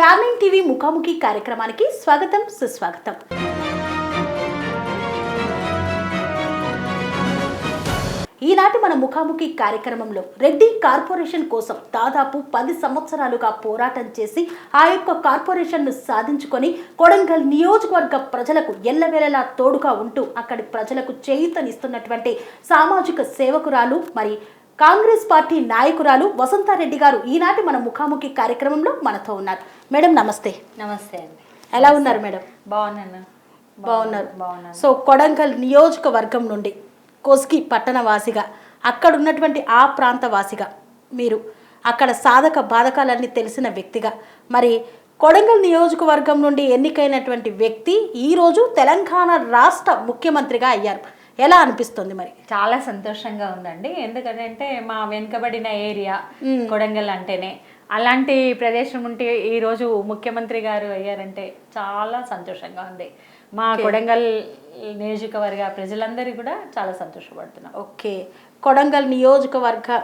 ఆర్‌నైన్ TV ముఖాముఖి కార్యక్రమానికి స్వాగతం సుస్వాగతం. ఈనాటి మన ముఖాముఖి కార్యక్రమంలో రెడ్డి కార్పొరేషన్ కోసం దాదాపు 10 సంవత్సరాలుగా పోరాటం చేసి ఆ యొక్క కార్పొరేషన్ను సాధించుకొని కొడంగల్ నియోజకవర్గ ప్రజలకు ఎల్లవేళలా తోడుగా ఉంటూ అక్కడి ప్రజలకు చేయూతనిస్తున్నటువంటి సామాజిక సేవకురాలు మరి కాంగ్రెస్ పార్టీ నాయకురాలు వసంతారెడ్డి గారు ఈనాటి మన ముఖాముఖి కార్యక్రమంలో మనతో ఉన్నారు. మేడం నమస్తే. నమస్తే అండి. ఎలా ఉన్నారు మేడం? బాగున్నారు. సో కొడంగల్ నియోజకవర్గం నుండి కోస్గి పట్టణ వాసిగా అక్కడ ఉన్నటువంటి ఆ ప్రాంత వాసిగా మీరు అక్కడ సాధక బాధకాలన్నీ తెలిసిన వ్యక్తిగా మరి కొడంగల్ నియోజకవర్గం నుండి ఎన్నికైనటువంటి వ్యక్తి ఈరోజు తెలంగాణ రాష్ట్ర ముఖ్యమంత్రిగా అయ్యారు. ఎలా అనిపిస్తుంది? మరి చాలా సంతోషంగా ఉందండి. ఎందుకంటే మా వెనుకబడిన ఏరియా కొడంగల్ అంటేనే అలాంటి ప్రదేశం ఉంటే ఈరోజు ముఖ్యమంత్రి గారు అయ్యారంటే చాలా సంతోషంగా ఉంది. మా కొడంగల్ నియోజకవర్గ ప్రజలందరూ కూడా చాలా సంతోషపడుతున్నాం. ఓకే, కొడంగల్ నియోజకవర్గ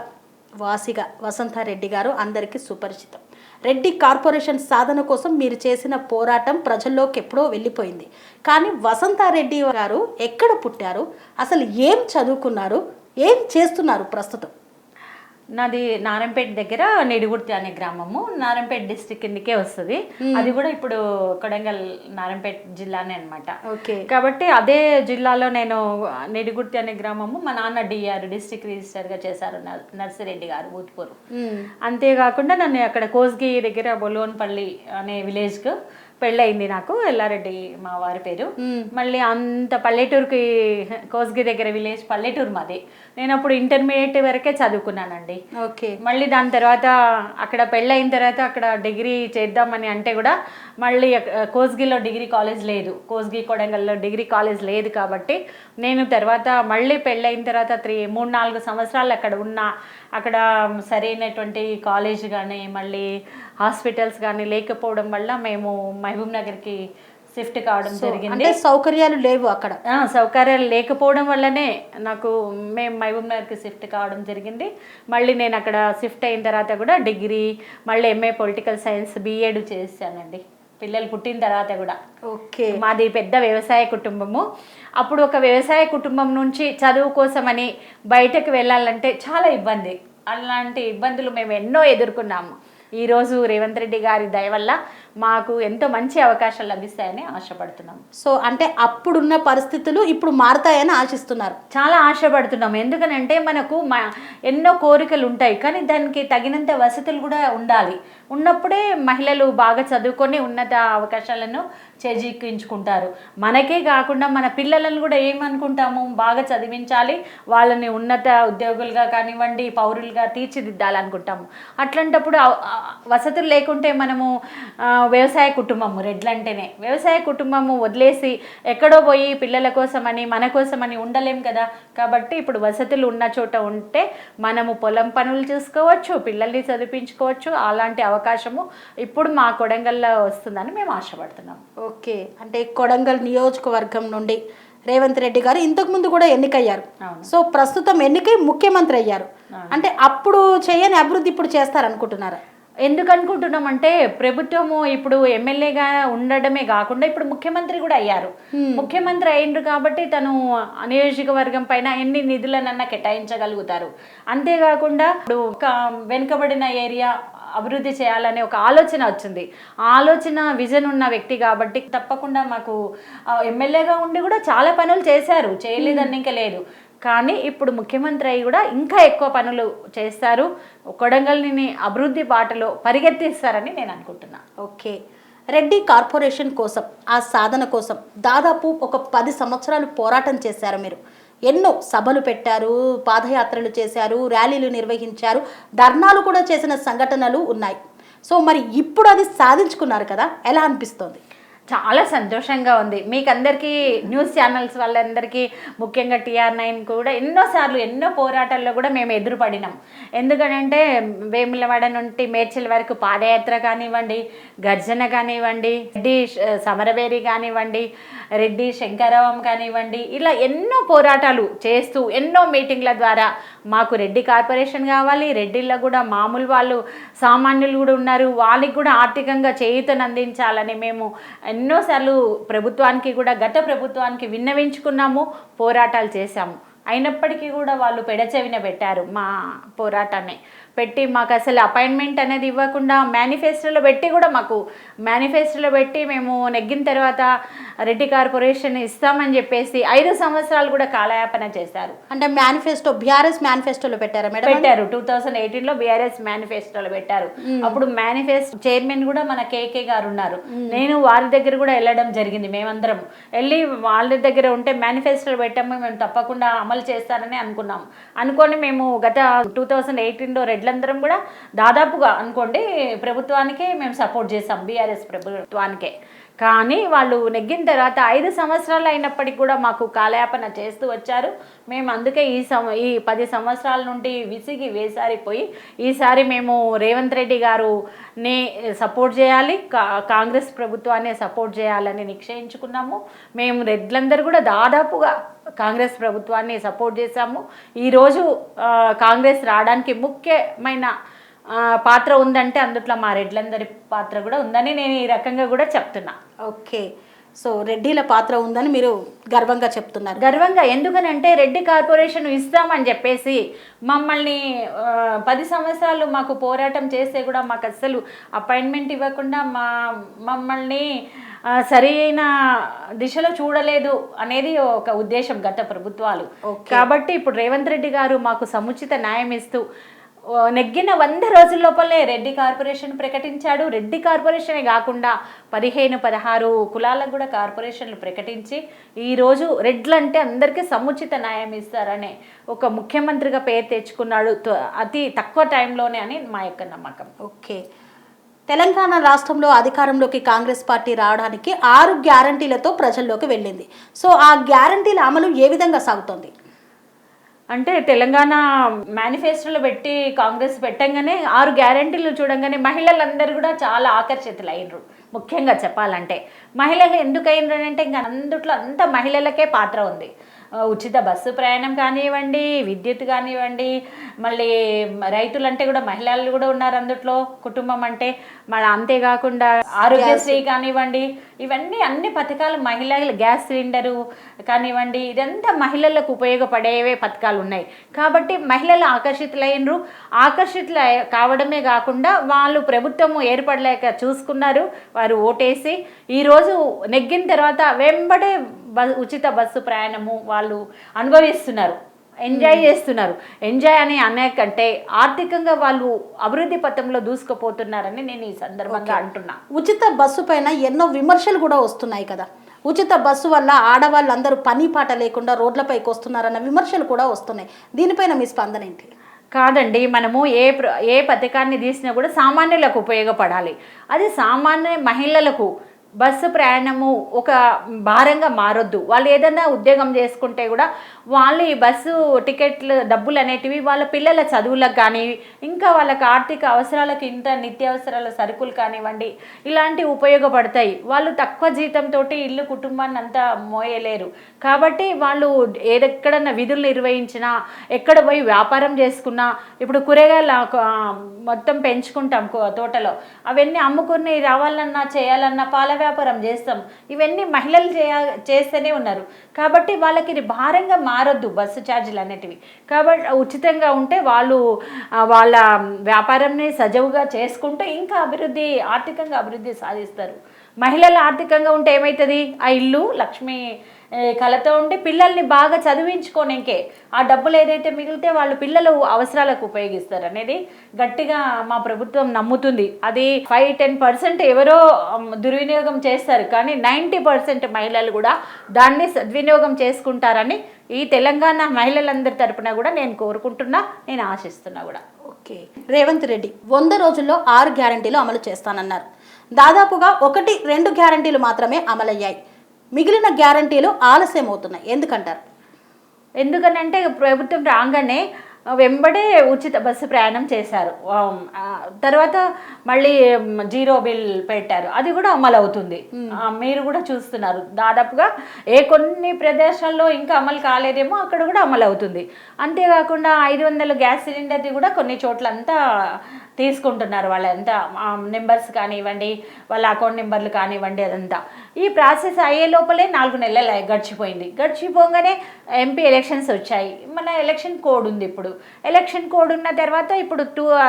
వాసిగా వసంతారెడ్డి గారు అందరికీ సుపరిచితం. రెడ్డి కార్పొరేషన్ సాధన కోసం మీరు చేసిన పోరాటం ప్రజల్లోకి ఎప్పుడో వెళ్ళిపోయింది. కానీ వసంతారెడ్డి గారు ఎక్కడ పుట్టారు, అసలు ఏం చదువుకున్నారు, ఏం చేస్తున్నారు ప్రస్తుతం? నాది నారాయణపేట దగ్గర నిడిగుర్తి అనే గ్రామము, నారాయణపేట డిస్ట్రిక్ట్ కిందకే వస్తుంది. అది కూడా ఇప్పుడు కొడంగల్ నారాయణపేట జిల్లానే అనమాట. ఓకే, కాబట్టి అదే జిల్లాలో నేను నిడిగుర్తి అనే గ్రామము మా నాన్న డిఆర్ డిస్ట్రిక్ట్ రిజిస్టర్గా చేశారు నర్సిరెడ్డి గారు ఊత్పూరు. అంతేకాకుండా నన్ను అక్కడ కోస్గి దగ్గర బొలోన్పల్లి అనే విలేజ్కు పెళ్ళయింది. నాకు ఎల్లారెడ్డి మా వారి పేరు. మళ్ళీ అంత పల్లెటూరుకి కోస్గి దగ్గర విలేజ్ పల్లెటూరు మాది. నేను అప్పుడు ఇంటర్మీడియట్ వరకే చదువుకున్నానండి. ఓకే, మళ్ళీ దాని తర్వాత అక్కడ పెళ్ళయిన తర్వాత అక్కడ డిగ్రీ చేద్దామని అంటే కూడా మళ్ళీ కోస్గిలో డిగ్రీ కాలేజ్ లేదు, కోస్గి కొడంగల్లో డిగ్రీ కాలేజ్ లేదు. కాబట్టి నేను తర్వాత మళ్ళీ పెళ్ళయిన తర్వాత 3-4 సంవత్సరాలు అక్కడ ఉన్నా. అక్కడ సరైనటువంటి కాలేజ్ కానీ మళ్ళీ హాస్పిటల్స్ కానీ లేకపోవడం వల్ల మేము మహబూబ్ నగర్కి షిఫ్ట్ కావడం జరిగింది. సౌకర్యాలు లేవు అక్కడ. సౌకర్యాలు లేకపోవడం వల్లనే మేము మహబూబ్ నగర్కి షిఫ్ట్ కావడం జరిగింది. మళ్ళీ నేను అక్కడ షిఫ్ట్ అయిన తర్వాత కూడా డిగ్రీ మళ్ళీ ఎంఏ పొలిటికల్ సైన్స్ బిఎడ్ చేశానండి పిల్లలు పుట్టిన తర్వాత కూడా. ఓకే, మాది పెద్ద వ్యవసాయ కుటుంబము. అప్పుడు ఒక వ్యవసాయ కుటుంబం నుంచి చదువు కోసమని బయటకు వెళ్ళాలంటే చాలా ఇబ్బంది. అలాంటి ఇబ్బందులు మేము ఎన్నో ఎదుర్కొన్నాము. ఈరోజు రేవంత్ రెడ్డి గారి దయ వల్ల మాకు ఎంతో మంచి అవకాశాలు లభిస్తాయని ఆశపడుతున్నాం. సో అంటే అప్పుడున్న పరిస్థితులు ఇప్పుడు మారుతాయని ఆశిస్తున్నారు? చాలా ఆశపడుతున్నాం. ఎందుకనంటే మనకు ఎన్నో కోరికలు ఉంటాయి, కానీ దానికి తగినంత వసతులు కూడా ఉండాలి. ఉన్నప్పుడే మహిళలు బాగా చదువుకొని ఉన్నత అవకాశాలను చేజిక్కించుకుంటారు. మనకే కాకుండా మన పిల్లలను కూడా ఏమనుకుంటాము, బాగా చదివించాలి, వాళ్ళని ఉన్నత ఉద్యోగులుగా కానివ్వండి పౌరులుగా తీర్చిదిద్దాలనుకుంటాము. అట్లాంటప్పుడు వసతులు లేకుంటే మనము వ్యవసాయ కుటుంబము రెడ్లంటేనే వ్యవసాయ కుటుంబము వదిలేసి ఎక్కడో పోయి పిల్లల కోసమని మన కోసమని ఉండలేం కదా. కాబట్టి ఇప్పుడు వసతులు ఉన్న చోట ఉంటే మనము పొలం పనులు చూసుకోవచ్చు, పిల్లల్ని చదివించుకోవచ్చు. అలాంటి అవకాశము ఇప్పుడు మా కొడంగల్లో వస్తుందని మేము ఆశపడుతున్నాం. ఓకే, అంటే కొడంగల్ నియోజకవర్గం నుండి రేవంత్ రెడ్డి గారు ఇంతకు ముందు కూడా ఎన్నికయ్యారు. సో ప్రస్తుతం ఎన్నికై ముఖ్యమంత్రి అయ్యారు. అంటే అప్పుడు చేయని అభివృద్ధి ఇప్పుడు చేస్తారనుకుంటున్నారా? ఎందుకు అనుకుంటున్నామంటే ప్రభుత్వము ఇప్పుడు ఎమ్మెల్యేగా ఉండడమే కాకుండా ఇప్పుడు ముఖ్యమంత్రి కూడా అయ్యారు. ముఖ్యమంత్రి అయ్యిండ్రు కాబట్టి తను నియోజకవర్గం పైన ఎన్ని నిధులనన్నా కేటాయించగలుగుతారు. అంతేకాకుండా ఇప్పుడు ఒక వెనుకబడిన ఏరియా అభివృద్ధి చేయాలనే ఒక ఆలోచన వచ్చింది. ఆలోచన విజన్ ఉన్న వ్యక్తి కాబట్టి తప్పకుండా మాకు ఎమ్మెల్యేగా ఉండి కూడా చాలా పనులు చేశారు, చేయలేదని ఇంకా లేదు. కానీ ఇప్పుడు ముఖ్యమంత్రి అయ్యి కూడా ఇంకా ఎక్కువ పనులు చేస్తారు, కొడంగల్ని అభివృద్ధి బాటలో పరిగెత్తిస్తారని నేను అనుకుంటున్నా. ఓకే, రెడ్డి కార్పొరేషన్ కోసం ఆ సాధన కోసం దాదాపు ఒక 10 సంవత్సరాలు పోరాటం చేశారు మీరు. ఎన్నో సభలు పెట్టారు, పాదయాత్రలు చేశారు, ర్యాలీలు నిర్వహించారు, ధర్నాలు కూడా చేసిన సంఘటనలు ఉన్నాయి. సో మరి ఇప్పుడు అది సాధించుకున్నారు కదా, ఎలా అనిపిస్తుంది? చాలా సంతోషంగా ఉంది. మీకు అందరికీ న్యూస్ ఛానల్స్ వాళ్ళందరికీ, ముఖ్యంగా TR9 కూడా ఎన్నోసార్లు ఎన్నో పోరాటాల్లో కూడా మేము ఎదురుపడినాం. ఎందుకంటే వేములవాడ నుండి మేడ్చల్ వరకు పాదయాత్ర కానివ్వండి, గర్జన కానివ్వండి, రెడ్డి సమరవేరి కానివ్వండి, రెడ్డి శంకరవం కానివ్వండి, ఇలా ఎన్నో పోరాటాలు చేస్తూ ఎన్నో మీటింగ్ల ద్వారా మాకు రెడ్డి కార్పొరేషన్ కావాలి, రెడ్డిల్లో కూడా మామూలు వాళ్ళు సామాన్యులు కూడా ఉన్నారు, వాళ్ళకి కూడా ఆర్థికంగా చేయూతను అందించాలని మేము ఎన్నోసార్లు ప్రభుత్వానికి కూడా, గత ప్రభుత్వానికి విన్నవించుకున్నాము, పోరాటాలు చేశాము. అయినప్పటికీ కూడా వాళ్ళు పెడచెవిన పెట్టారు మా పోరాటాన్ని. పెట్టి మాకు అసలు అపాయింట్మెంట్ అనేది ఇవ్వకుండా మేనిఫెస్టోలో పెట్టి కూడా మేనిఫెస్టోలో పెట్టి మేము నెగ్గిన తర్వాత రెడ్డి కార్పొరేషన్ ఇస్తామని చెప్పేసి 5 సంవత్సరాలు కూడా కాలయాపన చేశారు. అంటే మేనిఫెస్టో బీఆర్ఎస్ మేనిఫెస్టోలో పెట్టారా మేడం? పెట్టారు. 2018లో బీఆర్ఎస్ మేనిఫెస్టోలో పెట్టారు. అప్పుడు మేనిఫెస్టో చైర్మన్ కూడా మన కేకే గారు ఉన్నారు. నేను వారి దగ్గర కూడా వెళ్ళడం జరిగింది. మేమందరం వెళ్ళి వాళ్ళ దగ్గర ఉంటే మేనిఫెస్టోలో పెట్టాము, మేము తప్పకుండా అమలు చేస్తారని అనుకొని మేము గత 2018లో రెడ్లందరం కూడా దాదాపుగా అనుకోండి ప్రభుత్వానికే మేము సపోర్ట్ చేసాం, బీఆర్ఎస్ ప్రభుత్వానికే. కానీ వాళ్ళు నెగ్గిన తర్వాత 5 సంవత్సరాలు అయినప్పటికీ కూడా మాకు కాలయాపన చేస్తూ వచ్చారు. మేము అందుకే ఈ 10 సంవత్సరాల నుండి విసిగి వేసారిపోయి ఈసారి మేము రేవంత్ రెడ్డి గారుని సపోర్ట్ చేయాలి, కాంగ్రెస్ ప్రభుత్వాన్ని సపోర్ట్ చేయాలని నిశ్చయించుకున్నాము. మేము రెడ్లందరూ కూడా దాదాపుగా కాంగ్రెస్ ప్రభుత్వాన్ని సపోర్ట్ చేశాము. ఈరోజు కాంగ్రెస్ రావడానికి ముఖ్యమైన పాత్ర ఉందంటే అందుట్లో మా రెడ్లందరి పాత్ర కూడా ఉందని నేను ఈ రకంగా కూడా చెప్తున్నా. ఓకే, సో రెడ్డిల పాత్ర ఉందని మీరు గర్వంగా చెప్తున్నారు? గర్వంగా. ఎందుకనంటే రెడ్డి కార్పొరేషన్ ఇస్తామని చెప్పేసి మమ్మల్ని 10 సంవత్సరాలు మాకు పోరాటం చేస్తే కూడా మాకు అస్సలు అపాయింట్మెంట్ ఇవ్వకుండా మమ్మల్ని సరైన దిశలో చూడలేదు అనేది ఒక ఉద్దేశం గత ప్రభుత్వాలు. కాబట్టి ఇప్పుడు రేవంత్ రెడ్డి గారు మాకు సముచిత న్యాయం ఇస్తూ నెగ్గిన 100 రోజుల లోపలే రెడ్డి కార్పొరేషన్ ప్రకటించాడు. రెడ్డి కార్పొరేషనే కాకుండా 15-16 కులాలకు కూడా కార్పొరేషన్లు ప్రకటించి ఈరోజు రెడ్లంటే అందరికీ సముచిత న్యాయం ఇస్తారనే ఒక ముఖ్యమంత్రిగా పేరు తెచ్చుకున్నాడు అతి తక్కువ టైంలోనే అని మా యొక్క నమ్మకం. ఓకే, తెలంగాణ రాష్ట్రంలో అధికారంలోకి కాంగ్రెస్ పార్టీ రావడానికి 6 గ్యారంటీలతో ప్రజల్లోకి వెళ్ళింది. సో ఆ గ్యారంటీల అమలు ఏ విధంగా సాగుతోంది? అంటే తెలంగాణ మేనిఫెస్టోలో పెట్టి కాంగ్రెస్ పెట్టంగానే 6 గ్యారంటీలు చూడంగానే మహిళలందరూ కూడా చాలా ఆకర్షితులు అయినరు. ముఖ్యంగా చెప్పాలంటే మహిళలు ఎందుకు అయినరు అంటే ఇంకా అందుట్లో అంత మహిళలకే పాత్ర ఉంది. ఉచిత బస్సు ప్రయాణం కానివ్వండి, విద్యుత్ కానివ్వండి, మళ్ళీ రైతులంటే కూడా మహిళలు కూడా ఉన్నారు అందుట్లో, కుటుంబం అంటే మళ్ళీ అంతేకాకుండా ఆరోగ్యశ్రీ కానివ్వండి, ఇవన్నీ అన్ని పథకాలు మహిళలు, గ్యాస్ సిలిండరు కానివ్వండి, ఇదంతా మహిళలకు ఉపయోగపడేవే పథకాలు ఉన్నాయి. కాబట్టి మహిళలు ఆకర్షితులైనరు. ఆకర్షితులు కావడమే కాకుండా వాళ్ళు ప్రభుత్వము ఏర్పడలేక చూసుకున్నారు, వారు ఓటేసి ఈరోజు నెగ్గిన తర్వాత వెంబడే ఉచిత బస్సు ప్రయాణము వాళ్ళు అనుభవిస్తున్నారు, ఎంజాయ్ చేస్తున్నారు. ఎంజాయ్ అని అనేకంటే ఆర్థికంగా వాళ్ళు అభివృద్ధి పథంలో దూసుకుపోతున్నారని నేను ఈ సందర్భంగా అంటున్నా. ఉచిత బస్సు పైన ఎన్నో విమర్శలు కూడా వస్తున్నాయి కదా. ఉచిత బస్సు వల్ల ఆడవాళ్ళందరూ పని పాట లేకుండా రోడ్లపైకి వస్తున్నారన్న విమర్శలు కూడా వస్తున్నాయి. దీనిపైన మీ స్పందన ఏంటి? కాదండి, మనము ఏ పథకాన్ని తీసినా కూడా సామాన్యులకు ఉపయోగపడాలి. అది సామాన్య మహిళలకు బస్సు ప్రయాణము ఒక భారంగా మారొద్దు. వాళ్ళు ఏదైనా ఉద్యోగం చేసుకుంటే కూడా వాళ్ళు ఈ బస్సు టికెట్లు డబ్బులు అనేటివి వాళ్ళ పిల్లల చదువులకు కానీ, ఇంకా వాళ్ళకి ఆర్థిక అవసరాలకు, ఇంత నిత్యావసరాల సరుకులు కానివ్వండి, ఇలాంటివి ఉపయోగపడతాయి. వాళ్ళు తక్కువ జీతంతో ఇల్లు కుటుంబాన్ని అంతా మోయలేరు. కాబట్టి వాళ్ళు ఎక్కడన్నా విధులు నిర్వహించినా, ఎక్కడ పోయి వ్యాపారం చేసుకున్నా, ఇప్పుడు కూరగాయల మొత్తం పెంచుకుంటాం తోటలో, అవన్నీ అమ్ముకుని రావాలన్నా చేయాలన్నా పాల వ్యాపారం చేస్తాం. ఇవన్నీ మహిళలు చేస్తూనే ఉన్నారు. కాబట్టి వాళ్ళకి ఇది భారంగా మారొద్దు బస్సు ఛార్జీలు అనేటివి. కాబట్టి ఉచితంగా ఉంటే వాళ్ళు వాళ్ళ వ్యాపారంని సజావుగా చేసుకుంటూ ఇంకా ఆర్థికంగా అభివృద్ధి సాధిస్తారు. మహిళలు ఆర్థికంగా ఉంటే ఏమవుతుంది, ఆ ఇల్లు లక్ష్మి కళతో ఉండి పిల్లల్ని బాగా చదివించుకోనికే ఆ డబ్బులు ఏదైతే మిగిలితే వాళ్ళు పిల్లలు అవసరాలకు ఉపయోగిస్తారు అనేది గట్టిగా మా ప్రభుత్వం నమ్ముతుంది. అది 5-10% ఎవరో దుర్వినియోగం చేస్తారు, కానీ 90% మహిళలు కూడా దాన్ని సద్వినియోగం చేసుకుంటారని ఈ తెలంగాణ మహిళలందరి తరపున కూడా నేను కోరుకుంటున్నా, నేను ఆశిస్తున్నా కూడా. ఓకే, రేవంత్ రెడ్డి 100 రోజుల్లో 6 గ్యారంటీలు అమలు చేస్తానన్నారు. దాదాపుగా 1-2 గ్యారంటీలు మాత్రమే అమలయ్యాయి. మిగిలిన గ్యారంటీలు ఆలస్యం అవుతున్నాయి. ఎందుకంటారు? ఎందుకనంటే ప్రభుత్వం రాగానే వెంబడే ఉచిత బస్సు ప్రయాణం చేశారు. తర్వాత మళ్ళీ జీరో బిల్ పెట్టారు, అది కూడా అమలు అవుతుంది. మీరు కూడా చూస్తున్నారు, దాదాపుగా కొన్ని ప్రదేశాల్లో ఇంకా అమలు కాలేదేమో, అక్కడ కూడా అమలు అవుతుంది. అంతేకాకుండా 500 గ్యాస్ సిలిండర్ది కూడా కొన్ని చోట్ల అంతా తీసుకుంటున్నారు. వాళ్ళంతా నెంబర్స్ కానివ్వండి, వాళ్ళ అకౌంట్ నెంబర్లు కానివ్వండి, అదంతా ఈ ప్రాసెస్ అయ్యే లోపలే 4 నెలలు గడిచిపోయింది. గడిచిపోగానే ఎంపీ ఎలక్షన్స్ వచ్చాయి. మన ఎలక్షన్ కోడ్ ఉంది. ఇప్పుడు ఎలక్షన్ కోడ్ ఉన్న తర్వాత ఇప్పుడు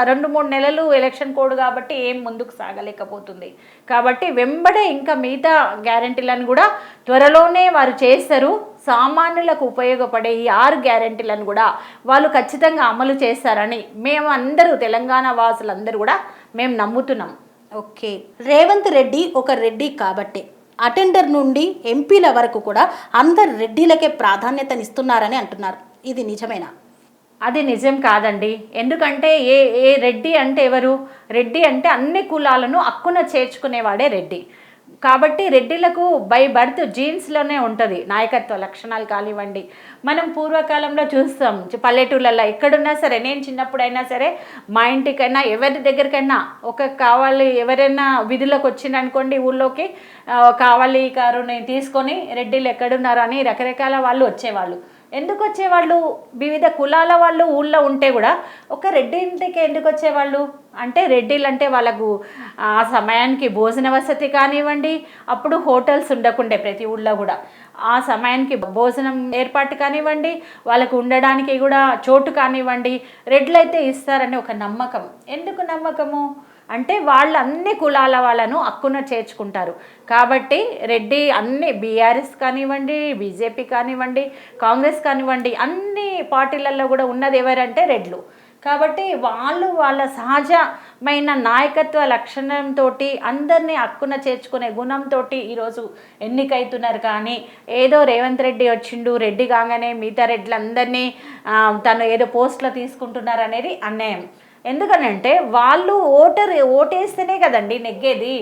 2-3 నెలలు ఎలక్షన్ కోడ్ కాబట్టి ఏం ముందుకు సాగలేకపోతుంది. కాబట్టి వెంబడే ఇంకా మిగతా గ్యారెంటీలను కూడా త్వరలోనే వారు చేస్తారు. సామాన్యులకు ఉపయోగపడే ఈ 6 గ్యారెంటీలను కూడా వాళ్ళు ఖచ్చితంగా అమలు చేస్తారని మేము అందరూ, తెలంగాణ వాసులందరూ కూడా మేము నమ్ముతున్నాం. ఓకే, రేవంత్ రెడ్డి ఒక రెడ్డి కాబట్టి అటెండర్ నుండి ఎంపీల వరకు కూడా అందరు రెడ్డిలకే ప్రాధాన్యతనిస్తున్నారని అంటున్నారు. ఇది నిజమేనా? అది నిజం కాదండి. ఎందుకంటే ఏ రెడ్డి అంటే ఎవరు? రెడ్డి అంటే అన్ని కులాలను హక్కున చేర్చుకునేవాడే రెడ్డి. కాబట్టి రెడ్డిలకు బై బర్త్ జీన్స్లోనే ఉంటుంది నాయకత్వ లక్షణాలు కానివ్వండి. మనం పూర్వకాలంలో చూస్తాం, పల్లెటూళ్ళల్లో ఎక్కడున్నా సరే, నేను చిన్నప్పుడైనా సరే మా ఇంటికైనా ఎవరి దగ్గరికైనా కావాలి, ఎవరైనా విధులకు వచ్చిందనుకోండి ఊళ్ళోకి, కావాలి కారు నేను తీసుకొని రెడ్డిలు ఎక్కడున్నారు అని రకరకాల వాళ్ళు వచ్చేవాళ్ళు. ఎందుకు వచ్చేవాళ్ళు? వివిధ కులాల వాళ్ళు ఊళ్ళో ఉంటే కూడా ఒక రెడ్డి ఇంటికి ఎందుకు వచ్చేవాళ్ళు అంటే, రెడ్డిలు అంటే వాళ్ళకు ఆ సమయానికి భోజన వసతి కానివ్వండి, అప్పుడు హోటల్స్ ఉండకుండే ప్రతి ఊళ్ళో కూడా, ఆ సమయానికి భోజనం ఏర్పాటు కానివ్వండి, వాళ్ళకు ఉండడానికి కూడా చోటు కానివ్వండి, రెడ్లయితే ఇస్తారని ఒక నమ్మకం. ఎందుకు నమ్మకము అంటే, వాళ్ళు అన్ని కులాల వాళ్ళను హక్కున చేర్చుకుంటారు. కాబట్టి రెడ్డి అన్ని బీఆర్ఎస్ కానివ్వండి, బీజేపీ కానివ్వండి, కాంగ్రెస్ కానివ్వండి, అన్ని పార్టీలలో కూడా ఉన్నది ఎవరంటే రెడ్లు. కాబట్టి వాళ్ళ సహజమైన నాయకత్వ లక్షణంతో అందరినీ హక్కున చేర్చుకునే గుణంతో ఈరోజు ఎన్నికైతున్నారు. కానీ ఏదో రేవంత్ రెడ్డి వచ్చిండు, రెడ్డి కాగానే మిగతా రెడ్లందరినీ తను ఏదో పోస్టులో తీసుకుంటున్నారు అనేది అన్యాయం. ఎందుకనంటే వాళ్ళు ఓటేస్తేనే కదండి నెగ్గేది.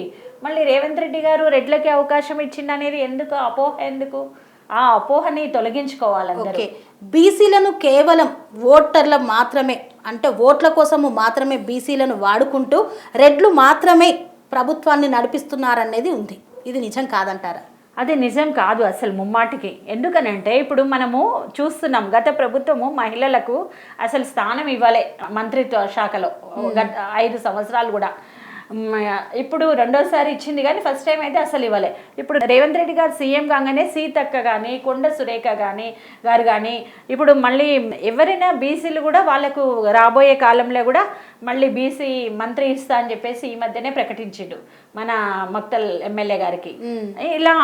మళ్ళీ రేవంత్ రెడ్డి గారు రెడ్లకి అవకాశం ఇచ్చిందనేది ఎందుకు? అపోహ ఎందుకు? ఆ అపోహని తొలగించుకోవాలి. ఓకే, బీసీలను కేవలం ఓటర్ల మాత్రమే, అంటే ఓట్ల కోసము మాత్రమే బీసీలను వాడుకుంటూ రెడ్లు మాత్రమే ప్రభుత్వాన్ని నడిపిస్తున్నారనేది ఉంది. ఇది నిజం కాదంటారా? అది నిజం కాదు అసలు ముమ్మాటికి. ఎందుకనంటే ఇప్పుడు మనము చూస్తున్నాం, గత ప్రభుత్వము మహిళలకు అసలు స్థానం ఇవ్వలే మంత్రిత్వ శాఖలో గత 5 సంవత్సరాలు కూడా. ఇప్పుడు రెండోసారి ఇచ్చింది కానీ ఫస్ట్ టైం అయితే అసలు ఇవ్వలే. ఇప్పుడు రేవంత్ రెడ్డి గారు సీఎం కాగానే సీతక్క కానీ, కొండ సురేఖ గారు కానీ, ఇప్పుడు మళ్ళీ ఎవరైనా బీసీలు కూడా వాళ్ళకు రాబోయే కాలంలో కూడా మళ్ళీ బీసీ మంత్రి ఇస్తా అని చెప్పేసి ఈ మధ్యనే ప్రకటించిండు మన మక్తల్ ఎమ్మెల్యే గారికి. ఇలా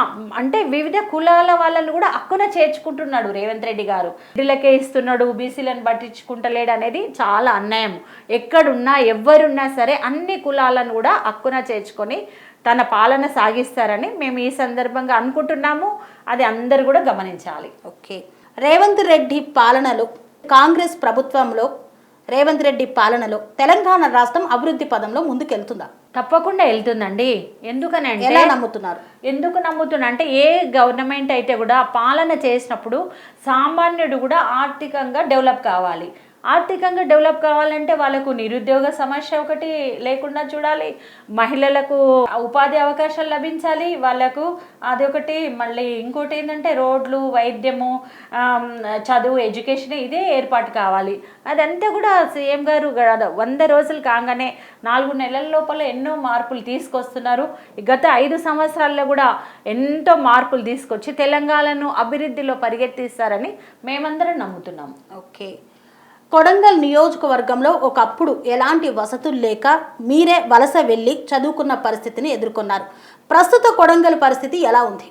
అంటే వివిధ కులాల వాళ్ళను కూడా హక్కున చేర్చుకుంటున్నాడు రేవంత్ రెడ్డి గారు. రెడ్డిలకే ఇస్తున్నాడు, బీసీలను పట్టించుకుంటలేడు అనేది చాలా అన్యాయం. ఎక్కడున్నా ఎవరున్నా సరే అన్ని కులాలను కూడా హక్కున చేర్చుకొని తన పాలన సాగిస్తారని మేము ఈ సందర్భంగా అనుకుంటున్నాము. అది అందరూ కూడా గమనించాలి. ఓకే, రేవంత్ రెడ్డి పాలనలో, కాంగ్రెస్ ప్రభుత్వంలో రేవంత్ రెడ్డి పాలనలో తెలంగాణ రాష్ట్రం అభివృద్ధి పదంలో ముందుకెళ్తుందా? తప్పకుండా వెళ్తుందండి. ఎందుకనంటే ఎలా నమ్ముతున్నారు? ఎందుకు నమ్ముతున్నా అంటే, ఏ గవర్నమెంట్ అయితే కూడా పాలన చేసినప్పుడు సామాన్యుడు కూడా ఆర్థికంగా డెవలప్ కావాలి. ఆర్థికంగా డెవలప్ కావాలంటే వాళ్ళకు నిరుద్యోగ సమస్య ఒకటి లేకుండా చూడాలి, మహిళలకు ఉపాధి అవకాశాలు లభించాలి వాళ్ళకు, అదొకటి. మళ్ళీ ఇంకోటి ఏంటంటే రోడ్లు, వైద్యము, చదువు, ఎడ్యుకేషన్ ఇదే ఏర్పాటు కావాలి. అదంతా కూడా సీఎం గారు 100 రోజులు కాగానే 4 నెలల లోపల ఎన్నో మార్పులు తీసుకొస్తున్నారు. గత 5 సంవత్సరాల్లో కూడా ఎంతో మార్పులు తీసుకొచ్చి తెలంగాణను అభివృద్ధిలో పరిగెత్తిస్తారని మేమందరం నమ్ముతున్నాం. ఓకే, కొడంగల్ నియోజకవర్గంలో ఒకప్పుడు ఎలాంటి వసతులు లేక మీరే వలస వెళ్ళి చదువుకున్న పరిస్థితిని ఎదుర్కొన్నారు. ప్రస్తుత కొడంగల్ పరిస్థితి ఎలా ఉంది?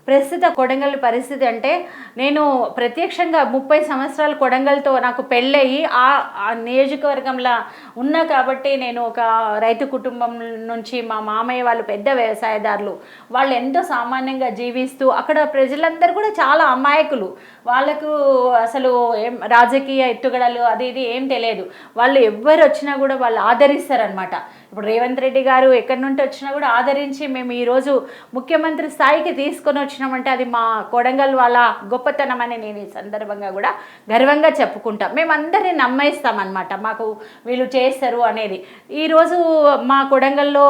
ప్రస్తుత కొడంగల్ పరిస్థితి అంటే నేను ప్రత్యక్షంగా 30 సంవత్సరాలు కొడంగల్తో నాకు పెళ్ళయి ఆ నియోజకవర్గంలో ఉన్నా కాబట్టి నేను ఒక రైతు కుటుంబం నుంచి మా మామయ్య వాళ్ళు పెద్ద వ్యవసాయదారులు, వాళ్ళు ఎంతో సామాన్యంగా జీవిస్తూ అక్కడ ప్రజలందరూ కూడా చాలా అమాయకులు, వాళ్ళకు అసలు ఏం రాజకీయ ఎత్తుగడలు అది ఇది ఏం తెలియదు. వాళ్ళు ఎవ్వరు వచ్చినా కూడా వాళ్ళు ఆదరిస్తారనమాట. ఇప్పుడు రేవంత్ రెడ్డి గారు ఎక్కడి నుండి వచ్చినా కూడా ఆదరించి మేము ఈరోజు ముఖ్యమంత్రి స్థాయికి తీసుకొని వచ్చినామంటే అది మా కొడంగల్ వాళ్ళ గొప్పతనం అని నేను ఈ సందర్భంగా కూడా గర్వంగా చెప్పుకుంటాం. మేమందరినీ నమ్మేస్తామన్నమాట, మాకు వీళ్ళు చేస్తారు అనేది. ఈరోజు మా కొడంగల్లో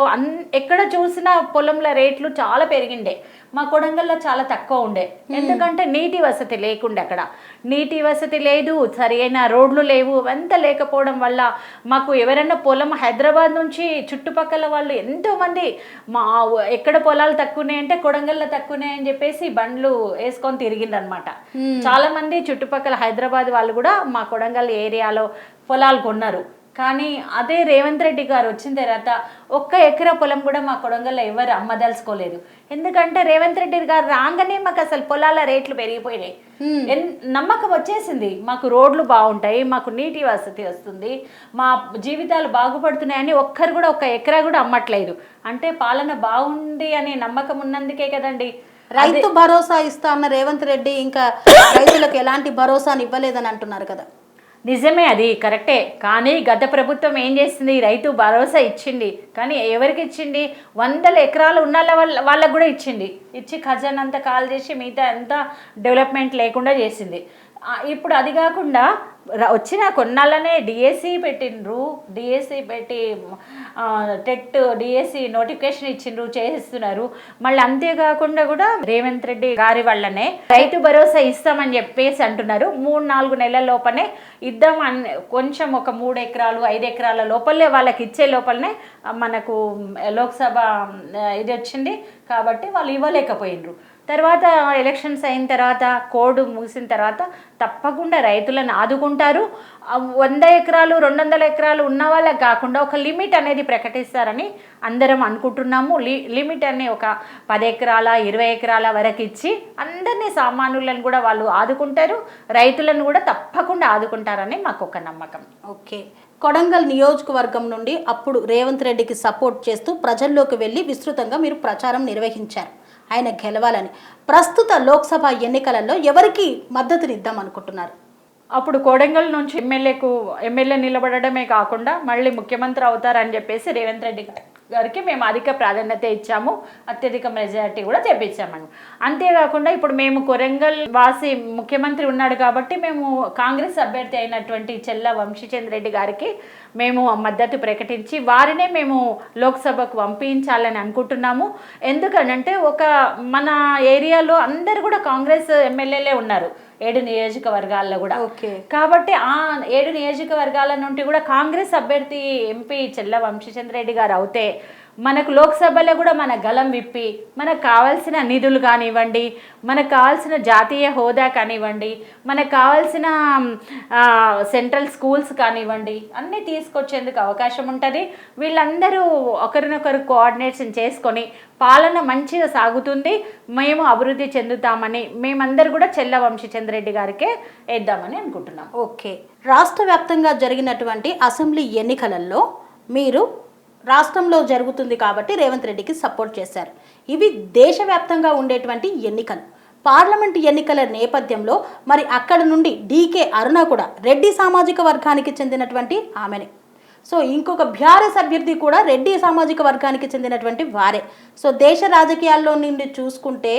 ఎక్కడ చూసినా పొలంల రేట్లు చాలా పెరిగిండే, మా కొడంగల్లో చాలా తక్కువ ఉండే. ఎందుకంటే నీటి వసతి లేకుండే, అక్కడ నీటి వసతి లేదు, సరైన రోడ్లు లేవు. అంతా లేకపోవడం వల్ల మాకు ఎవరైనా పొలం హైదరాబాద్ నుంచి చుట్టుపక్కల వాళ్ళు ఎంతోమంది మా ఎక్కడ పొలాలు తక్కువనే అంటే కొడంగల్లో తక్కువనే అని చెప్పేసి బండ్లు వేసుకొని తిరిగిందనమాట. చాలా మంది చుట్టుపక్కల హైదరాబాద్ వాళ్ళు కూడా మా కొడంగల్ ఏరియాలో పొలాలు కొన్నారు. కానీ అదే రేవంత్ రెడ్డి గారు వచ్చిన తర్వాత 1 ఎకరా పొలం కూడా మా కొడంగల్లో ఎవరు అమ్మదలుచుకోలేదు. ఎందుకంటే రేవంత్ రెడ్డి గారు రాగానే మాకు అసలు పొలాల రేట్లు పెరిగిపోయినాయి. నమ్మకం వచ్చేసింది, మాకు రోడ్లు బాగుంటాయి, మాకు నీటి వసతి వస్తుంది, మా జీవితాలు బాగుపడుతున్నాయని ఒక్కరు కూడా 1 ఎకరా కూడా అమ్మట్లేదు. అంటే పాలన బాగుంది అనే నమ్మకం ఉన్నందుకే కదండి. రైతు భరోసా ఇస్తా అన్న రేవంత్ రెడ్డి ఇంకా రైతులకు ఎలాంటి భరోసాని ఇవ్వలేదని అంటున్నారు కదా. నిజమే, అది కరెక్టే. కానీ గత ప్రభుత్వం ఏం చేసింది, రైతు భరోసా ఇచ్చింది. కానీ ఎవరికి ఇచ్చింది, 100 ఎకరాలు ఉన్న వాళ్ళకు కూడా ఇచ్చి ఖజానా అంతా కాల్ చేసి మిగతా అంతా డెవలప్మెంట్ లేకుండా చేసింది. ఇప్పుడు అది కాకుండా వచ్చిన కొన్నాళ్ళనే డిఎస్సి పెట్టిండ్రు, డిఎస్సి పెట్టి టెట్ డిఎస్సి నోటిఫికేషన్ ఇచ్చిండ్రు, చేస్తున్నారు. మళ్ళీ అంతేకాకుండా కూడా రేవంత్ రెడ్డి గారి వల్లనే రైతు భరోసా ఇస్తామని చెప్పేసి అంటున్నారు. 3-4 నెలల లోపలనే ఇద్దాం అని, కొంచెం ఒక 3 ఎకరాలు 5 ఎకరాల లోపలే వాళ్ళకి ఇచ్చే లోపలనే మనకు లోక్సభ ఇది వచ్చింది కాబట్టి వాళ్ళు ఇవ్వలేకపోయినరు. తర్వాత ఎలక్షన్స్ అయిన తర్వాత కోడ్ ముగిసిన తర్వాత తప్పకుండా రైతులను ఆదుకుంటారు. 100 ఎకరాలు 200 ఎకరాలు ఉన్న వాళ్ళకి కాకుండా ఒక లిమిట్ అనేది ప్రకటిస్తారని అందరం అనుకుంటున్నాము. లిమిట్ అనే ఒక 10 ఎకరాల 20 ఎకరాల వరకు ఇచ్చి అందరినీ సామాన్యులను కూడా వాళ్ళు ఆదుకుంటారు, రైతులను కూడా తప్పకుండా ఆదుకుంటారని మాకు ఒక నమ్మకం. ఓకే, కొడంగల్ నియోజకవర్గం నుండి అప్పుడు రేవంత్ రెడ్డికి సపోర్ట్ చేస్తూ ప్రజల్లోకి వెళ్ళి విస్తృతంగా మీరు ప్రచారం నిర్వహించారు ఆయన గెలవాలని. ప్రస్తుత లోక్సభ ఎన్నికలలో ఎవరికి మద్దతునిద్దాం అనుకుంటున్నారు? అప్పుడు కొడంగల్ నుంచి ఎమ్మెల్యే నిలబడమే కాకుండా మళ్ళీ ముఖ్యమంత్రి అవుతారని చెప్పేసి రేవంత్ రెడ్డి గారికి మేము అధిక ప్రాధాన్యత ఇచ్చాము, అత్యధిక మెజారిటీ కూడా తెప్పించామని. అంతేకాకుండా ఇప్పుడు మేము కొడంగల్ వాసి ముఖ్యమంత్రి ఉన్నాడు కాబట్టి మేము కాంగ్రెస్ అభ్యర్థి అయినటువంటి చెల్ల వంశీచంద్ర రెడ్డి గారికి మేము మద్దతు ప్రకటించి వారినే మేము లోక్సభకు పంపించాలని అనుకుంటున్నాము. ఎందుకంటే మన ఏరియాలో అందరు కూడా కాంగ్రెస్ ఎమ్మెల్యేలే ఉన్నారు 7 నియోజకవర్గాల్లో కూడా. కాబట్టి ఆ 7 నియోజకవర్గాల నుండి కూడా కాంగ్రెస్ అభ్యర్థి ఎంపీ చెల్ల వంశీచంద్ర రెడ్డి గారు అవుతే మనకు లోక్సభలో కూడా మన గలం విప్పి మనకు కావాల్సిన నిధులు కానివ్వండి, మనకు కావాల్సిన జాతీయ హోదా కానివ్వండి, మనకు కావాల్సిన సెంట్రల్ స్కూల్స్ కానివ్వండి అన్నీ తీసుకొచ్చేందుకు అవకాశం ఉంటుంది. వీళ్ళందరూ ఒకరినొకరు కోఆర్డినేషన్ చేసుకొని పాలన మంచిగా సాగుతుంది, మేము అభివృద్ధి చెందుతామని మేమందరూ కూడా చెల్ల వంశీచంద్ర రెడ్డి గారికే వేద్దామని అనుకుంటున్నాం. ఓకే, రాష్ట్ర వ్యాప్తంగా జరిగినటువంటి అసెంబ్లీ ఎన్నికలలో మీరు రాష్ట్రంలో జరుగుతుంది కాబట్టి రేవంత్ రెడ్డికి సపోర్ట్ చేశారు. ఇవి దేశవ్యాప్తంగా ఉండేటువంటి ఎన్నికలు, పార్లమెంటు ఎన్నికల నేపథ్యంలో మరి అక్కడ నుండి డీకే అరుణ కూడా రెడ్డి సామాజిక వర్గానికి చెందినటువంటి ఆమెనే. సో ఇంకొక బీఆర్ఎస్ అభ్యర్థి కూడా రెడ్డి సామాజిక వర్గానికి చెందినటువంటి వారే. సో దేశ రాజకీయాల్లో నుండి చూసుకుంటే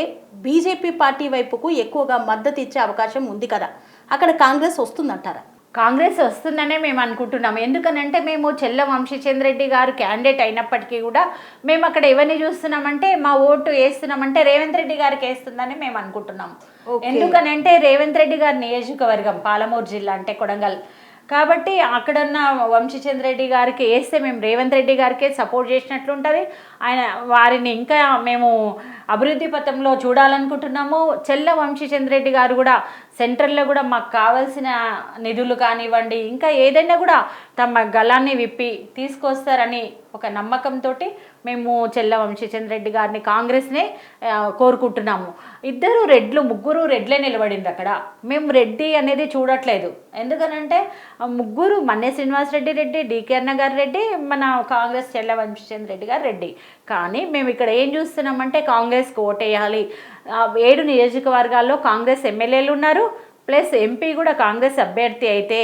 బీజేపీ పార్టీ వైపుకు ఎక్కువగా మద్దతు ఇచ్చే అవకాశం ఉంది కదా, అక్కడ కాంగ్రెస్ వస్తుందంటారా? కాంగ్రెస్ వస్తుందనే మేము అనుకుంటున్నాము. ఎందుకనంటే మేము చెల్ల వంశీచంద్ర రెడ్డి గారు క్యాండిడేట్ అయినప్పటికీ కూడా మేము అక్కడ ఎవరిని చూస్తున్నామంటే మా ఓటు వేస్తున్నామంటే రేవంత్ రెడ్డి గారికి వేస్తుందని మేము అనుకుంటున్నాము. ఎందుకనంటే రేవంత్ రెడ్డి గారి నియోజకవర్గం పాలమూరు జిల్లా అంటే కొడంగల్ కాబట్టి అక్కడున్న వంశీచంద్ర రెడ్డి గారికి వేస్తే మేము రేవంత్ రెడ్డి గారికే సపోర్ట్ చేసినట్లు ఉంటుంది. వారిని ఇంకా మేము అభివృద్ధి పథంలో చూడాలనుకుంటున్నాము. చెల్ల వంశీచంద్రెడ్డి గారు కూడా సెంట్రల్లో కూడా మాకు కావాల్సిన నిధులు కానివ్వండి, ఇంకా ఏదైనా కూడా తమ గళాన్ని విప్పి తీసుకొస్తారని ఒక నమ్మకంతో మేము చెల్ల వంశీచంద్రెడ్డి గారిని కాంగ్రెస్నే కోరుకుంటున్నాము. ముగ్గురు రెడ్లే నిలబడింది అక్కడ. మేము రెడ్డి అనేది చూడట్లేదు. ఎందుకనంటే ముగ్గురు మన్నే శ్రీనివాసరెడ్డి రెడ్డి, డికే అన్న గారు రెడ్డి, మన కాంగ్రెస్ చెల్ల వంశీచంద్రెడ్డి గారు రెడ్డి. కానీ మేము ఇక్కడ ఏం చూస్తున్నామంటే కాంగ్రెస్కి ఓటేయాలి. 7 నియోజకవర్గాల్లో కాంగ్రెస్ ఎమ్మెల్యేలు ఉన్నారు, ప్లస్ ఎంపీ కూడా కాంగ్రెస్ అభ్యర్థి అయితే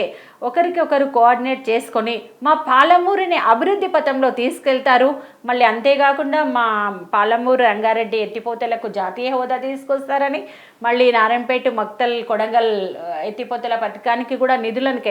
ఒకరికొకరు కోఆర్డినేట్ చేసుకొని మా పాలమూరుని అభివృద్ధి పథంలో తీసుకెళ్తారు. మళ్ళీ అంతేకాకుండా మా పాలమూరు రంగారెడ్డి ఎత్తిపోతలకు జాతీయ హోదా తీసుకొస్తారని, మళ్ళీ నారాయణపేట మక్తల్ కొడంగల్ ఎత్తిపోతల పథకానికి కూడా నిధులను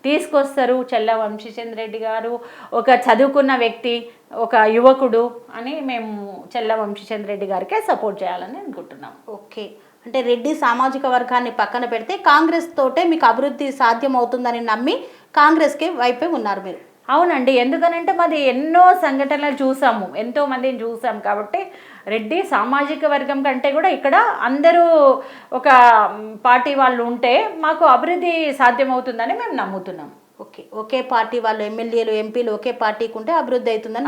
తీసుకొస్తారు. చెల్ల వంశీచంద్రెడ్డి గారు ఒక చదువుకున్న వ్యక్తి, ఒక యువకుడు అని మేము చెల్ల వంశీచంద్రెడ్డి గారికే సపోర్ట్ చేయాలని అనుకుంటున్నాం. ఓకే, అంటే రెడ్డి సామాజిక వర్గాన్ని పక్కన పెడితే కాంగ్రెస్ తోటే మీకు అభివృద్ధి సాధ్యం అవుతుందని నమ్మి కాంగ్రెస్కి వైపే ఉన్నారు మీరు. అవునండి, ఎందుకనంటే మాది ఎన్నో సంఘటనలు చూసాము, ఎంతో మందిని చూసాం కాబట్టి రెడ్డి సామాజిక వర్గం కంటే కూడా ఇక్కడ అందరూ ఒక పార్టీ వాళ్ళు ఉంటే మాకు అభివృద్ధి సాధ్యమవుతుందని మేము నమ్ముతున్నాం. ఓకే, ఒకే పార్టీ వాళ్ళు ఎమ్మెల్యేలు ఎంపీలు ఒకే పార్టీకి ఉంటే అభివృద్ధి అవుతుందని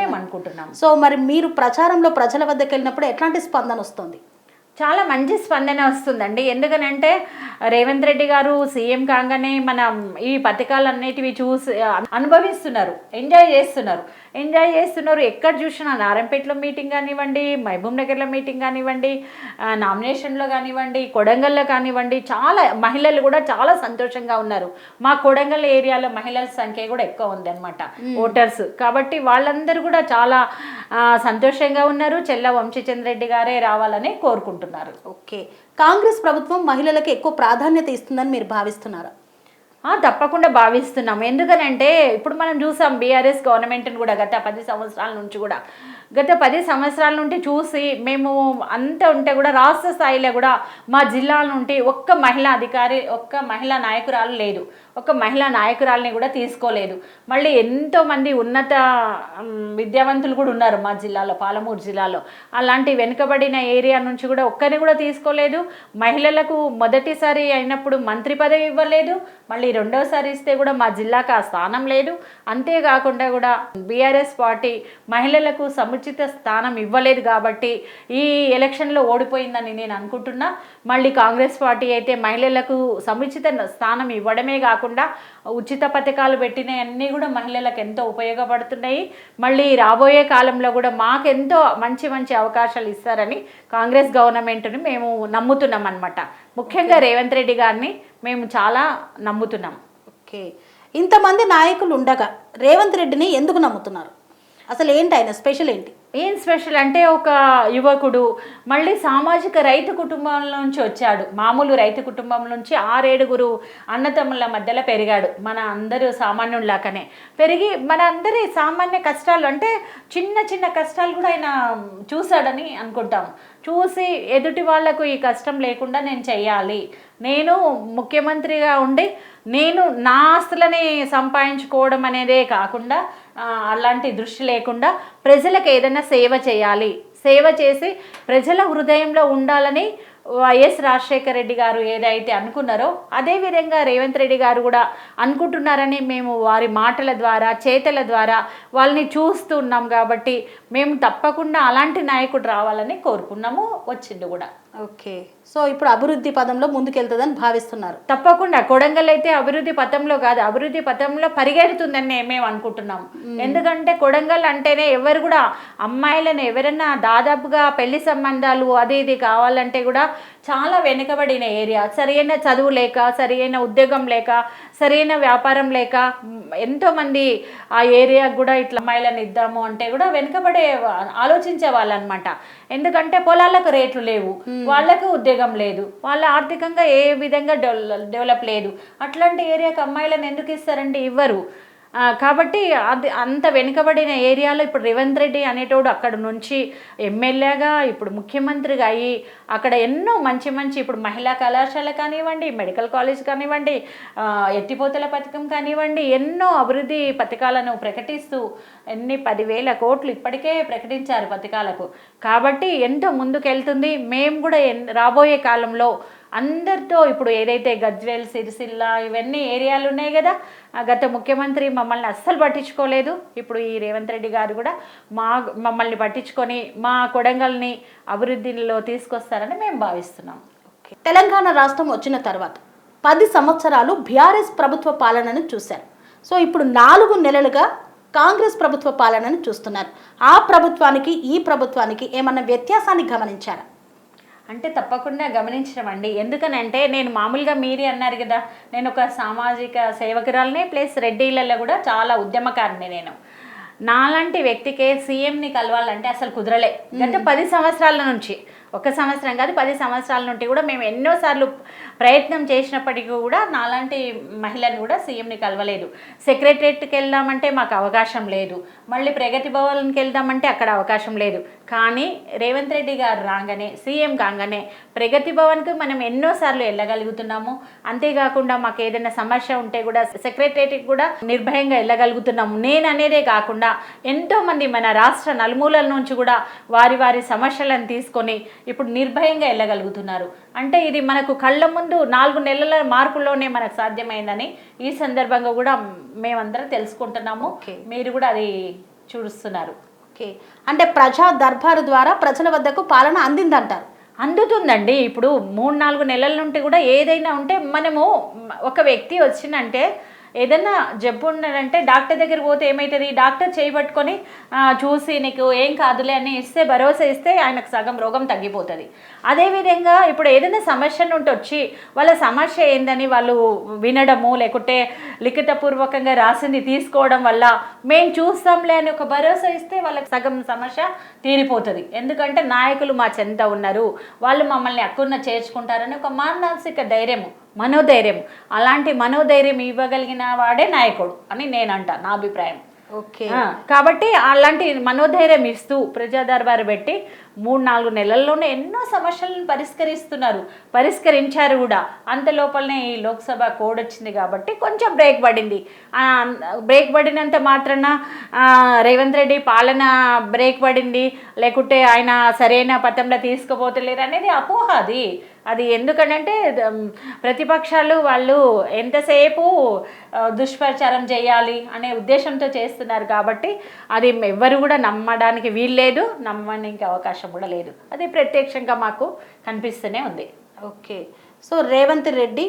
మేము అనుకుంటున్నాం. సో మరి మీరు ప్రచారంలో ప్రజల వద్దకు వెళ్ళినప్పుడు ఎట్లాంటి స్పందన వస్తుంది? చాలా మంచి స్పందన వస్తుందండి. ఎందుకనంటే రేవంత్ రెడ్డి గారు సీఎం కాగానే మనం ఈ పథకాలన్నిటివి చూసి అనుభవిస్తున్నారు, ఎంజాయ్ చేస్తున్నారు. ఎక్కడ చూసినా నారాయణపేటలో మీటింగ్ కానివ్వండి, మహబూబ్ నగర్లో మీటింగ్ కానివ్వండి, నామినేషన్లో కానివ్వండి, కొడంగల్లో కానివ్వండి, చాలా మహిళలు కూడా చాలా సంతోషంగా ఉన్నారు. మా కొడంగల్ ఏరియాలో మహిళల సంఖ్య కూడా ఎక్కువ ఉంది అనమాట, ఓటర్స్. కాబట్టి వాళ్ళందరూ కూడా చాలా సంతోషంగా ఉన్నారు. చెల్ల వంశీచంద్రెడ్డి గారే రావాలని కోరుకుంటున్నారు. ఓకే, కాంగ్రెస్ ప్రభుత్వం మహిళలకు ఎక్కువ ప్రాధాన్యత ఇస్తుందని మీరు భావిస్తున్నారా? తప్పకుండా భావిస్తున్నాం. ఎందుకనంటే ఇప్పుడు మనం చూసాం బీఆర్ఎస్ గవర్నమెంట్ని కూడా గత 10 సంవత్సరాల నుండి చూసి మేము అంతా ఉంటే కూడా రాష్ట్ర స్థాయిలో కూడా మా జిల్లాల నుండి ఒక్క మహిళా అధికారి, ఒక్క మహిళా నాయకురాలు లేదు, ఒక్క మహిళా నాయకురాలని కూడా తీసుకోలేదు. మళ్ళీ ఎంతోమంది ఉన్నత విద్యావంతులు కూడా ఉన్నారు మా జిల్లాలో, పాలమూరు జిల్లాలో. అలాంటి వెనుకబడిన ఏరియా నుంచి కూడా ఒక్కరిని కూడా తీసుకోలేదు. మహిళలకు మొదటిసారి అయినప్పుడు మంత్రి పదవి ఇవ్వలేదు, మళ్ళీ రెండోసారి ఇస్తే కూడా మా జిల్లాకు ఆ స్థానం లేదు. అంతేకాకుండా కూడా బీఆర్ఎస్ పార్టీ మహిళలకు సముచిత స్థానం ఇవ్వలేదు కాబట్టి ఈ ఎలక్షన్లో ఓడిపోయిందని నేను అనుకుంటున్నా. మళ్ళీ కాంగ్రెస్ పార్టీ అయితే మహిళలకు సముచిత స్థానం ఇవ్వడమే కాకుండా ఉచిత పథకాలు పెట్టినవన్నీ కూడా మహిళలకు ఎంతో ఉపయోగపడుతున్నాయి. మళ్ళీ రాబోయే కాలంలో కూడా మాకెంతో మంచి అవకాశాలు ఇస్తారని కాంగ్రెస్ గవర్నమెంట్ని మేము నమ్ముతున్నాం అన్నమాట. ముఖ్యంగా రేవంత్ రెడ్డి గారిని మేము చాలా నమ్ముతున్నాం. ఓకే, ఇంతమంది నాయకులు ఉండగా రేవంత్ రెడ్డిని ఎందుకు నమ్ముతున్నారు? అసలు ఏంటి ఆయన స్పెషల్ ఏంటి? ఏం స్పెషల్ అంటే ఒక యువకుడు, మళ్ళీ సామాజిక రైతు కుటుంబం నుంచి వచ్చాడు. మామూలు రైతు కుటుంబం నుంచి 6-7 అన్నతమ్ముల మధ్యలో పెరిగాడు. మన అందరూ సామాన్యులాగానే పెరిగి మన అందరి సామాన్య కష్టాలు అంటే చిన్న కష్టాలు కూడా ఆయన చూశాడని అనుకుంటాం. చూసి ఎదుటి వాళ్లకు ఈ కష్టం లేకుండా నేను చెయ్యాలి, నేను ముఖ్యమంత్రిగా ఉండి నేను నా ఆస్తులని సంపాదించుకోవడం అనేదే కాకుండా అలాంటి దృష్టి లేకుండా ప్రజలకు ఏదైనా సేవ చేయాలి, సేవ చేసి ప్రజల హృదయంలో ఉండాలని వైఎస్ రాజశేఖర రెడ్డి గారు ఏదైతే అనుకున్నారో అదేవిధంగా రేవంత్ రెడ్డి గారు కూడా అనుకుంటున్నారని మేము వారి మాటల ద్వారా చేతల ద్వారా వాళ్ళని చూస్తున్నాం. కాబట్టి మేము తప్పకుండా అలాంటి నాయకుడు రావాలని కోరుకున్నాము, వచ్చిండు కూడా. ఓకే, సో ఇప్పుడు అభివృద్ధి పదంలో ముందుకెళ్తుందని భావిస్తున్నారు? తప్పకుండా. కొడంగల్ అయితే అభివృద్ధి పథంలో కాదు, అభివృద్ధి పథంలో పరిగెడుతుందని మేము అనుకుంటున్నాము. ఎందుకంటే కొడంగల్ అంటేనే ఎవరు కూడా అమ్మాయిలను ఎవరైనా దాదాపుగా పెళ్లి సంబంధాలు అది ఇది కావాలంటే కూడా చాలా వెనుకబడిన ఏరియా. సరైన చదువు లేక, సరైన ఉద్యోగం లేక, సరైన వ్యాపారం లేక ఎంతోమంది ఆ ఏరియాకు కూడా ఇట్లా అమ్మాయిలను ఇద్దాము అంటే కూడా వెనుకబడే ఆలోచించే వాళ్ళు అనమాట. ఎందుకంటే పొలాలకు రేట్లు లేవు, వాళ్ళకు ఉద్యోగం లేదు, వాళ్ళ ఆర్థికంగా ఏ విధంగా డెవలప్ లేదు. అట్లాంటి ఏరియాకి అమ్మాయిలను ఎందుకు ఇస్తారంటే ఇవ్వరు. కాబట్టి అది అంత వెనుకబడిన ఏరియాలో ఇప్పుడు రేవంత్ రెడ్డి అనేటోడు అక్కడ నుంచి ఎమ్మెల్యేగా ఇప్పుడు ముఖ్యమంత్రిగా అయ్యి అక్కడ ఎన్నో మంచి మంచి ఇప్పుడు మహిళా కళాశాల కానివ్వండి, మెడికల్ కాలేజ్ కానివ్వండి, ఎత్తిపోతల పథకం కానివ్వండి, ఎన్నో అభివృద్ధి పథకాలను ప్రకటిస్తూ 10,000 కోట్లు ఇప్పటికే ప్రకటించారు పథకాలకు. కాబట్టి ఎంతో ముందుకెళ్తుంది. మేము కూడా రాబోయే కాలంలో అందరితో ఇప్పుడు ఏదైతే గజ్వేల్, సిరిసిల్ల ఇవన్నీ ఏరియాలు ఉన్నాయి కదా, గత ముఖ్యమంత్రి మమ్మల్ని అస్సలు పట్టించుకోలేదు. ఇప్పుడు ఈ రేవంత్ రెడ్డి గారు కూడా మమ్మల్ని పట్టించుకొని మా కొడంగల్ని అభివృద్ధిలో తీసుకొస్తారని మేము భావిస్తున్నాం. తెలంగాణ రాష్ట్రం వచ్చిన తర్వాత 10 సంవత్సరాలు బీఆర్ఎస్ ప్రభుత్వ పాలనను చూశారు. సో ఇప్పుడు 4 నెలలుగా కాంగ్రెస్ ప్రభుత్వ పాలనను చూస్తున్నారు. ఆ ప్రభుత్వానికి ఈ ప్రభుత్వానికి ఏమన్నా వ్యత్యాసాన్ని గమనించారా? అంటే తప్పకుండా గమనించడం. ఎందుకనంటే నేను మామూలుగా మీరే అన్నారు కదా, నేను ఒక సామాజిక సేవకురాలని, ప్లస్ రెడ్డిలలో కూడా చాలా ఉద్యమకారిని. నేను నాలాంటి వ్యక్తికే సీఎంని కలవాలంటే అసలు కుదరలే. గత 10 సంవత్సరాల నుంచి, 1 సంవత్సరం కాదు 10 సంవత్సరాల నుండి కూడా మేము ఎన్నోసార్లు ప్రయత్నం చేసినప్పటికీ కూడా నాలాంటి మహిళను కూడా సీఎంని కలవలేదు. సెక్రటరియట్కి వెళ్దామంటే మాకు అవకాశం లేదు, మళ్ళీ ప్రగతి భవన్కి వెళ్దామంటే అక్కడ అవకాశం లేదు. కానీ రేవంత్ రెడ్డి గారు రాగానే, సీఎం కాగానే ప్రగతి భవన్కి మనం ఎన్నోసార్లు వెళ్ళగలుగుతున్నాము. అంతేకాకుండా మాకు ఏదైనా సమస్య ఉంటే కూడా సెక్రటరియట్కి కూడా నిర్భయంగా వెళ్ళగలుగుతున్నాము. నేను అనేదే కాకుండా ఎంతోమంది మన రాష్ట్ర నలుమూలల నుంచి కూడా వారి వారి సమస్యలను తీసుకొని ఇప్పుడు నిర్భయంగా వెళ్ళగలుగుతున్నారు. అంటే ఇది మనకు కళ్ళ ముందు 4 నెలల మార్పులోనే మనకు సాధ్యమైందని ఈ సందర్భంగా కూడా మేమందరం తెలుసుకుంటున్నాము. మీరు కూడా అది చూస్తున్నారు. ఓకే, అంటే ప్రజా దర్బారు ద్వారా ప్రజల వద్దకు పాలన అందిందంటారు? అందుతుందండి. ఇప్పుడు 3-4 నెలల నుండి కూడా ఏదైనా ఉంటే మనము ఒక వ్యక్తి వచ్చిందంటే ఏదైనా జబ్బు ఉన్నదంటే డాక్టర్ దగ్గర పోతే ఏమవుతుంది, డాక్టర్ చేయబట్టుకొని చూసి నీకు ఏం కాదులే అని ఇస్తే, భరోసా ఇస్తే ఆయనకు సగం రోగం తగ్గిపోతుంది. అదేవిధంగా ఇప్పుడు ఏదైనా సమస్య నుండి వచ్చి వాళ్ళ సమస్య ఏందని వాళ్ళు వినడము, లేకుంటే లిఖితపూర్వకంగా రాసింది తీసుకోవడం వల్ల మేము చూస్తాంలే అని ఒక భరోసా ఇస్తే వాళ్ళకి సగం సమస్య తీరిపోతుంది. ఎందుకంటే నాయకులు మా చెంత ఉన్నారు, వాళ్ళు మమ్మల్ని అక్కున్న చేర్చుకుంటారని ఒక మానసిక ధైర్యము, మనోధైర్యం, అలాంటి మనోధైర్యం ఇవ్వగలిగిన వాడే నాయకుడు అని నేనంట, నా అభిప్రాయం. ఓకే, కాబట్టి అలాంటి మనోధైర్యం ఇస్తూ ప్రజా దర్బారు పెట్టి 3-4 నెలల్లోనే ఎన్నో సమస్యలను పరిష్కరించారు కూడా. అంత లోపలనే ఈ లోక్సభ కోడ్ వచ్చింది కాబట్టి కొంచెం బ్రేక్ పడింది. బ్రేక్ పడినంత మాత్రాన రేవంత్ రెడ్డి పాలన బ్రేక్ పడింది, లేకుంటే ఆయన సరైన పథంలో తీసుకుపోతలేరు అనేది అపోహ. అది ఎందుకంటే ప్రతిపక్షాలు వాళ్ళు ఎంతసేపు దుష్ప్రచారం చేయాలి అనే ఉద్దేశంతో చేస్తున్నారు కాబట్టి అది ఎవ్వరు కూడా నమ్మడానికి వీల్లేదు, నమ్మడానికి అవకాశం కూడా లేదు. అది ప్రత్యక్షంగా మాకు కనిపిస్తూనే ఉంది. ఓకే, సో రేవంత్ రెడ్డి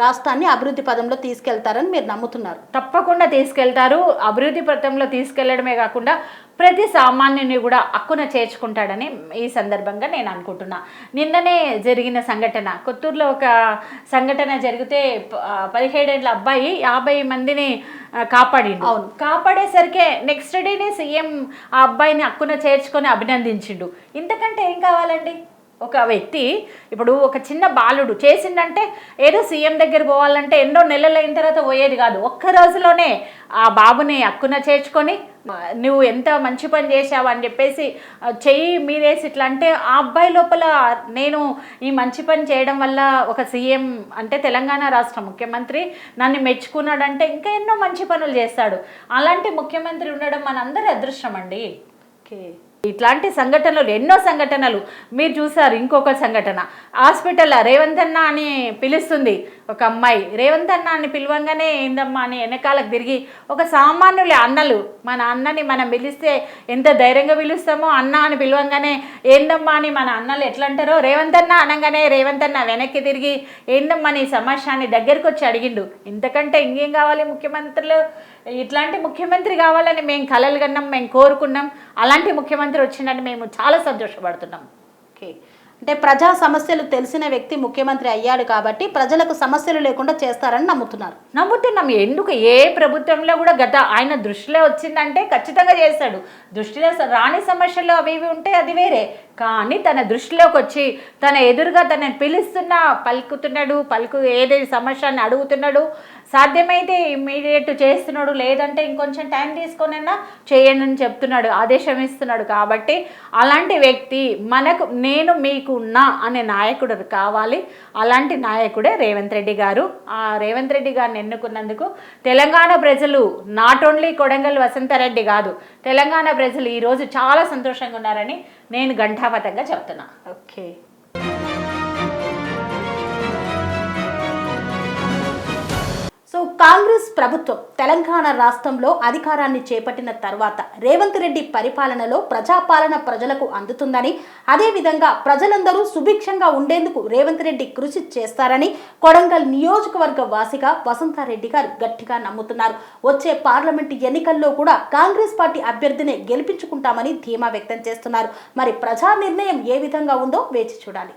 రాష్ట్రాన్ని అభివృద్ధి పదంలో తీసుకెళ్తారని మీరు నమ్ముతున్నారు? తప్పకుండా తీసుకెళ్తారు. అభివృద్ధి పథంలో తీసుకెళ్లడమే కాకుండా ప్రతి సామాన్యుని కూడా హక్కున చేర్చుకుంటాడని ఈ సందర్భంగా నేను అనుకుంటున్నా. నిన్ననే జరిగిన సంఘటన, కొత్తూరులో ఒక సంఘటన జరిగితే 17 ఏళ్ల అబ్బాయి 50 మందిని కాపాడిండు. అవును, కాపాడేసరికి నెక్స్ట్ డేనే సీఎం ఆ అబ్బాయిని హక్కున చేర్చుకొని అభినందించిండు. ఇంతకంటే ఏం కావాలండి? ఒక వ్యక్తి ఇప్పుడు ఒక చిన్న బాలుడు చేసిందంటే ఏదో సీఎం దగ్గర పోవాలంటే ఎన్నో నెలలు అయిన తర్వాత పోయేది కాదు. ఒక్క రోజులోనే ఆ బాబుని హక్కున చేర్చుకొని నువ్వు ఎంత మంచి పని చేసావు అని చెప్పేసి చెయ్యి మీదేసి ఇట్లా అంటే ఆ అబ్బాయి లోపల నేను ఈ మంచి పని చేయడం వల్ల ఒక సీఎం అంటే తెలంగాణ రాష్ట్ర ముఖ్యమంత్రి నన్ను మెచ్చుకున్నాడంటే ఇంకా ఎన్నో మంచి పనులు చేస్తాడు. అలాంటి ముఖ్యమంత్రి ఉండడం మనందరి అదృష్టం అండి. ఓకే, ఇట్లాంటి సంఘటనలు ఎన్నో సంఘటనలు మీరు చూసారు. ఇంకొక సంఘటన, హాస్పిటల్లో రేవంత్ అన్న అని పిలుస్తుంది ఒక అమ్మాయి. రేవంత్ అన్న అని పిలవంగానే ఏందమ్మా అని వెనకాలకు తిరిగి ఒక సామాన్యుల అన్నలు, మన అన్నని మనం పిలిస్తే ఎంత ధైర్యంగా పిలుస్తామో, అన్న అని పిలవంగానే ఏందమ్మా అని మన అన్నలు ఎట్లా అంటారో, రేవంత్ అన్న అనగానే రేవంత్ అన్న వెనక్కి తిరిగి ఏందమ్మా నీ సమస్యాన్ని దగ్గరికి వచ్చి అడిగిండు. ఇంతకంటే ఇంకేం కావాలి? ముఖ్యమంత్రులు ఇట్లాంటి ముఖ్యమంత్రి కావాలని మేము కలలు కన్నాం, మేము కోరుకున్నాం. అలాంటి ముఖ్యమంత్రి వచ్చిందని మేము చాలా సంతోషపడుతున్నాం. ఓకే, అంటే ప్రజా సమస్యలు తెలిసిన వ్యక్తి ముఖ్యమంత్రి అయ్యాడు కాబట్టి ప్రజలకు సమస్యలు లేకుండా చేస్తారని నమ్ముతున్నాం. ఎందుకు ఏ ప్రభుత్వంలో కూడా ఆయన దృష్టిలో వచ్చిందంటే ఖచ్చితంగా చేస్తాడు. దృష్టిలో రాని సమస్యలు అవి ఇవి ఉంటే అది వేరే, కానీ తన దృష్టిలోకి వచ్చి తన ఎదురుగా తనని పిలుస్తున్నా పలుకుతున్నాడు, ఏదైనా సమస్యని అడుగుతున్నాడు, సాధ్యమైతే ఇమ్మీడియట్ చేస్తున్నాడు, లేదంటే ఇంకొంచెం టైం తీసుకొనైనా చేయండి అని చెప్తున్నాడు, ఆదేశం ఇస్తున్నాడు. కాబట్టి అలాంటి వ్యక్తి మనకు నేను మీకు ఉన్నా అనే నాయకుడు కావాలి. అలాంటి నాయకుడే రేవంత్ రెడ్డి గారు. ఆ రేవంత్ రెడ్డి గారిని ఎన్నుకున్నందుకు తెలంగాణ ప్రజలు నాట్ ఓన్లీ కొడంగల్ వసంతారెడ్డి కాదు, తెలంగాణ ప్రజలు ఈరోజు చాలా సంతోషంగా ఉన్నారని నేను ఘంటాపథంగా చెప్తున్నా. ఓకే. సో కాంగ్రెస్ ప్రభుత్వం తెలంగాణ రాష్ట్రంలో అధికారాన్ని చేపట్టిన తర్వాత రేవంత్ రెడ్డి పరిపాలనలో ప్రజాపాలన ప్రజలకు అందుతుందని, అదేవిధంగా ప్రజలందరూ సుభిక్షంగా ఉండేందుకు రేవంత్ రెడ్డి కృషి చేస్తారని కొడంగల్ నియోజకవర్గ వాసిగా వసంతారెడ్డి గారు గట్టిగా నమ్ముతున్నారు. వచ్చే పార్లమెంటు ఎన్నికల్లో కూడా కాంగ్రెస్ పార్టీ అభ్యర్థినే గెలిపించుకుంటామని ధీమా వ్యక్తం చేస్తున్నారు. మరి ప్రజా నిర్ణయం ఏ విధంగా ఉందో వేచి చూడాలి.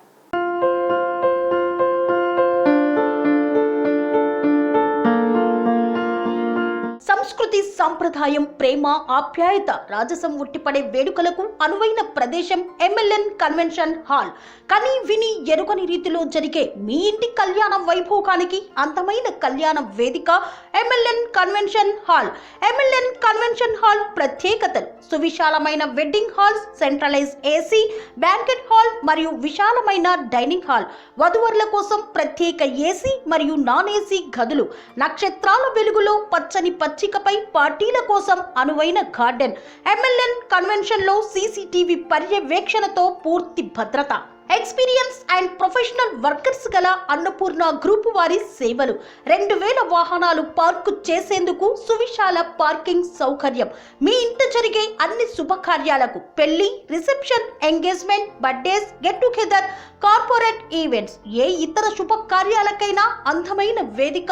సంస్కృతి, సంప్రదాయం, ప్రేమ, ఆప్యాయత, రాజసం ఉట్టిపడే వేడుకలకు అనువైన ప్రదేశం ఎంఎల్ఎన్ కన్వెన్షన్ హాల్. కని విని ఎరుగని రీతిలో జరిగే మీ ఇంటి కళ్యాణ వైభోగానికి అందమైన కళ్యాణ వేదిక MLN convention hall. MLN convention hall ప్రత్యేకతలు: సువిశాలమైన wedding halls, centralize AC banquet hall మరియు విశాలమైన డైనింగ్ హాల్, వధువరుల కోసం ప్రత్యేక ఏసీ మరియు నాన్ ఏసీ గదులు, నక్షత్రాల వెలుగులో పచ్చని పచ్చికపై పార్టీల కోసం అనువైన గార్డెన్. ఎంఎల్ఎన్ కన్వెన్షన్ లో సీసీటీవీ పర్యవేక్షణతో పూర్తి భద్రత, ఎక్స్పీరియన్స్ అండ్ ప్రొఫెషనల్ వర్కర్స్ గల అన్నపూర్ణ గ్రూప్ వారి సేవలు, 2000 వాహనాలు పార్కు చేసేందుకు సువిశాల పార్కింగ్ సౌకర్యం. మీ ఇంట జరిగే అన్ని శుభకార్యాలకు, పెళ్లి, reception, engagement, birthdays, get together, corporate events, ఏ ఇతర శుభకార్యాలకైనా అందమైన వేదిక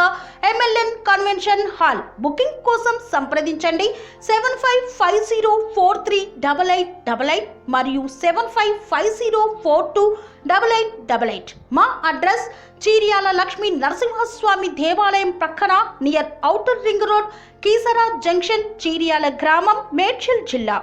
ఎంఎల్ఎన్ కన్వెన్షన్ హాల్. బుకింగ్ కోసం సంప్రదించండి 7550438888 మరియు 7550428888. మా అడ్రస్ చీర్యాల లక్ష్మీ నరసింహస్వామి దేవాలయం ప్రక్కన, near outer ring road, Keesara junction, Cheeryal గ్రామం, మేడ్చల్ జిల్లా.